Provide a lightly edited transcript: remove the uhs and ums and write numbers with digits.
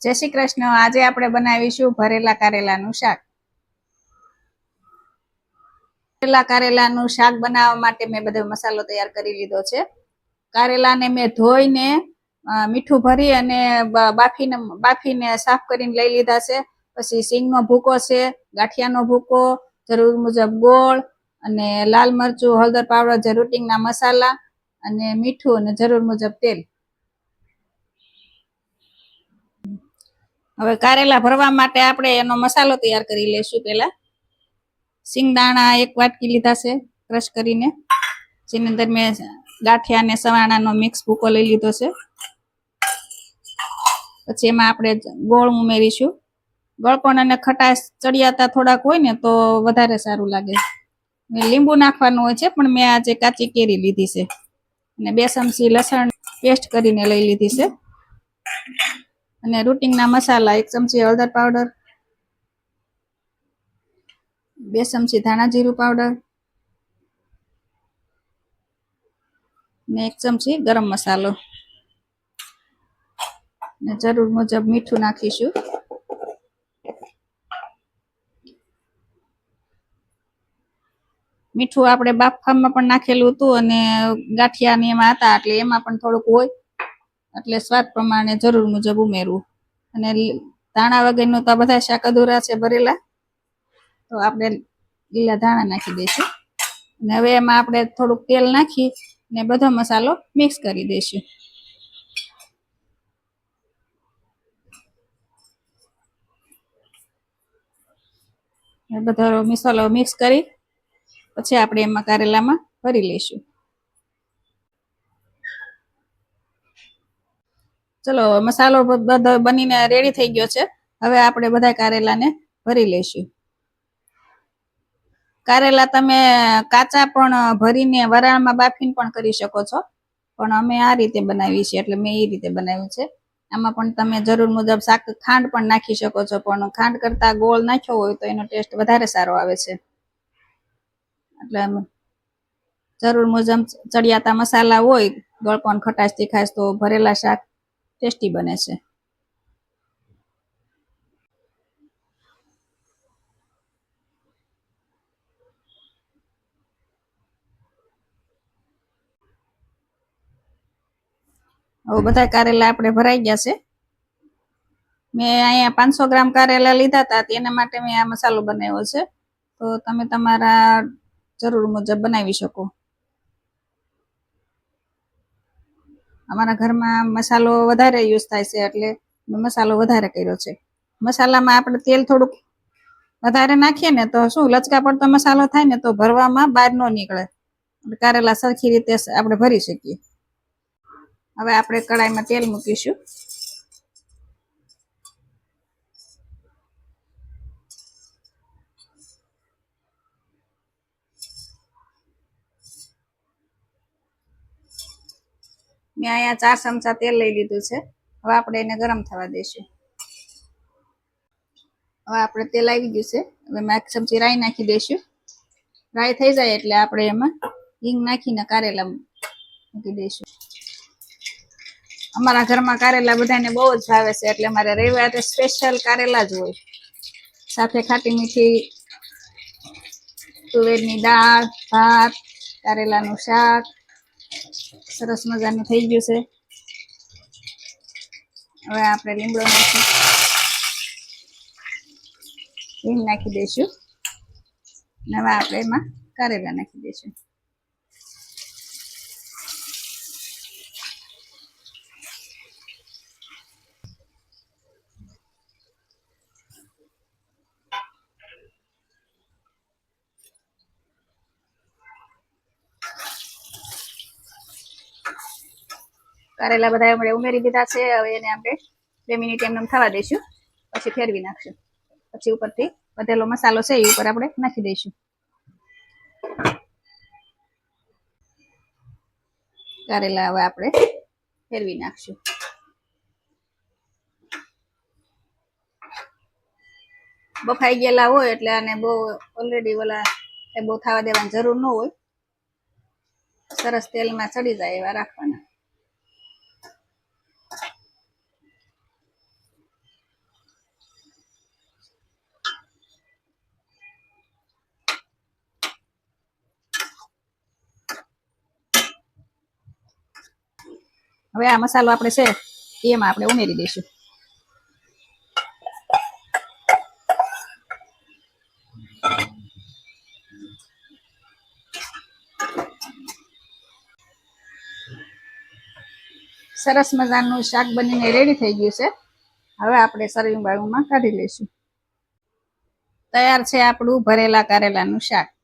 જય શ્રી કૃષ્ણ। આજે આપણે બનાવીશું ભરેલા કારેલાનું શાક। ભરેલા કારેલાનું શાક બનાવવા માટે મેં બધો મસાલો તૈયાર કરી લીધો છે। કારેલાને મેં ધોઈને મીઠું ભરી અને બાફીને સાફ કરીને લઈ લીધા છે। પછી સિંગનો ભૂકો છે, ગાંઠિયાનો ભૂકો, જરૂર મુજબ ગોળ અને લાલ મરચું, હળદર પાવડર, જે રૂટિંગના મસાલા અને મીઠું અને જરૂર મુજબ તેલ। હવે કારેલા ભરવા માટે આપણે એનો મસાલો તૈયાર કરી લઈશું। પહેલા સિંગદાણા 1 વાટકી લીધા છે ક્રશ કરીને, જેની અંદર મેં ગાંઠિયા અને સવાણાનો મિક્સ ભૂકો લઈ લીધો છે। પછી એમાં આપણે ગોળ ઉમેરીશું। ગળપણ અને ખટાશ ચડિયાતા થોડાક હોય ને તો વધારે સારું લાગે। લીંબુ નાખવાનું હોય છે, પણ મેં આજે કાચી કેરી લીધી છે અને 2 ચમચી લસણ પેસ્ટ કરીને લઈ લીધી છે અને રૂટિંગના મસાલા 1 ચમચી હળદર પાવડર, 2 ચમચી ધાણા જીરું પાવડર ને 1 ચમચી ગરમ મસાલો ને જરૂર મુજબ મીઠું નાખીશું। મીઠું આપણે બાફવામાં પણ નાખેલું હતું અને ગાંઠિયા ને એમાં હતા એટલે એમાં પણ થોડુંક હોય, એટલે સ્વાદ પ્રમાણે જરૂર મુજબ ઉમેરવું। અને ધાણા વગરનું તો બધા શાક અધૂરા છે ભરેલા, તો આપણે લીલા ધાણા નાખી દઈશું અને હવે એમાં આપણે થોડુંક તેલ નાખી ને બધો મસાલો મિક્સ કરી દઈશું। બધો મસાલો મિક્સ કરી પછી આપણે એમાં કારેલામાં ભરી લઈશું। ચલો, મસાલો બધો બનીને રેડી થઈ ગયો છે। હવે આપણે બધા કારેલાને ભરી લઈશું। કારેલા તમે કાચા પણ ભરીને વરાળમાં બાફીને પણ કરી શકો છો, પણ અમે આ રીતે બનાવી છે એટલે મેં એ રીતે બનાવ્યું છે। આમાં પણ તમે જરૂર મુજબ ખાંડ પણ નાખી શકો છો, પણ ખાંડ કરતાં ગોળ નાખ્યો હોય તો એનો ટેસ્ટ વધારે સારો આવે છે। એટલે જરૂર મુજબ ચડિયાતા મસાલા હોય, ગળપણ, ખટાશ, તીખાશ, તો ભરેલા શાક ટેસ્ટી બને છે। હવે બધા કારેલા આપણે ભરાઈ ગયા છે। મેં અહીંયા 500 ગ્રામ કારેલા લીધા હતા, તેના માટે મેં આ મસાલો બનાવ્યો છે, તો તમે તમારા જરૂર મુજબ બનાવી શકો। અમારા ઘરમાં મસાલો વધારે યુઝ થાય છે એટલે મેં મસાલો વધારે કર્યો છે। મસાલામાં આપણે તેલ થોડુંક વધારે નાખીએ ને તો શું લચકા પડતો મસાલો થાય ને તો ભરવામાં બહાર ન નીકળે, કારેલા સરખી રીતે આપણે ભરી શકીએ। હવે આપણે કડાઈમાં તેલ મૂકીશું। મેં અહીંયા 4 ચમચા તેલ લઈ લીધું છે। હવે આપણે એને ગરમ થવા દઈશું। હવે આપણે તેલ આવી ગયું છે, હવે મેં 1 ચમચી રાઈ નાખી દઈશું। રાઈ થઈ જાય એટલે આપણે એમાં હિંગ નાખીને કારેલા મૂકી દઈશું। અમારા ઘરમાં કારેલા બધાને બહુ જ ભાવે છે, એટલે અમારે રવિવારે સ્પેશિયલ કારેલા જ હોય, સાથે ખાટી મીઠી તુવેરની દાળ, ભાત, કારેલાનું શાક સરસ મજાનું થઈ ગયું છે। હવે આપણે લીમડો નાખી હિંગ નાખી દઈશું અને હવે આપણે એમાં કારેલા નાખી દઈશું। કારેલા બધા આપણે ઉમેરી દીધા છે। હવે એને આપણે 2 મિનિટ એમને થવા દઈશું, પછી ફેરવી નાખશું। પછી ઉપરથી વધેલો મસાલો છે એ ઉપર આપણે નાખી દઈશું। કારેલા હવે આપણે ફેરવી નાખશું। બફાઈ ગયેલા હોય એટલે આને બહુ ઓલરેડી બહુ થવા દેવાની જરૂર ન હોય, સરસ તેલમાં ચડી જાય એવા રાખવાના। હવે આ મસાલો આપણે છે એમાં આપણે ઉમેરી દઈશું. સરસ મજાનું શાક બનીને રેડી થઈ ગયું છે. હવે આપણે સર્વિંગ બાઉલમાં કાઢી લઈશું. તૈયાર છે આપણું ભરેલા કારેલાનું શાક.